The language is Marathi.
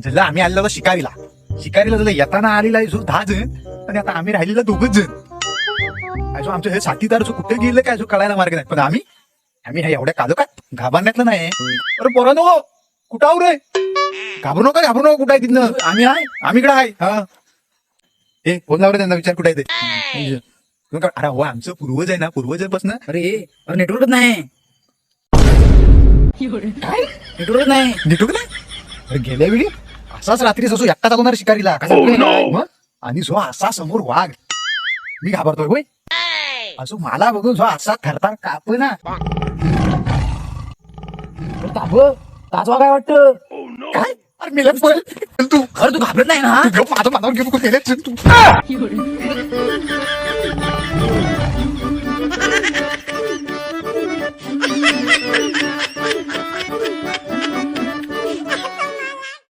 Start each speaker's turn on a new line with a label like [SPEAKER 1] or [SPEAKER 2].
[SPEAKER 1] झालं आम्ही आलेलो शिकारीला झालं येताना आलेला आहे जो 10 जण आणि आता आम्ही राहिलेला 2 जण. आमचं हे साथीदार जो कुठे गेलं काय जो कळायला मार्ग नाही. पण आम्ही ह्या एवढ्या कालो काय घाबरण्यातलं नाही. अरे पोरांनो कुठं आहो रे? घाबरू नका कुठं आहे तिथनं? आम्ही इकडे आहे. हा हे फोन लावलं त्यांना विचार कुठे आहे ते. अरे हो आमचं पूर्वज आहे ना पूर्वजापासून.
[SPEAKER 2] अरे नेटवर्क नाही.
[SPEAKER 1] काय
[SPEAKER 2] नेटवर्क नाही.
[SPEAKER 1] नेटवर्क नाही? अरे गेल्या वेळी असाच रात्री असो एकटा जागवणार शिकारीला मग आणि जो असा समोर वाघ मी घाबरतोय होय. असो मला बघून जो असा थरथर काप ना
[SPEAKER 2] ताजवा काय वाटतं?
[SPEAKER 1] काय अरे मेला तू
[SPEAKER 2] अरे तू घाबरत नाही ना?
[SPEAKER 1] माझं मनावर घेऊन गेले तू.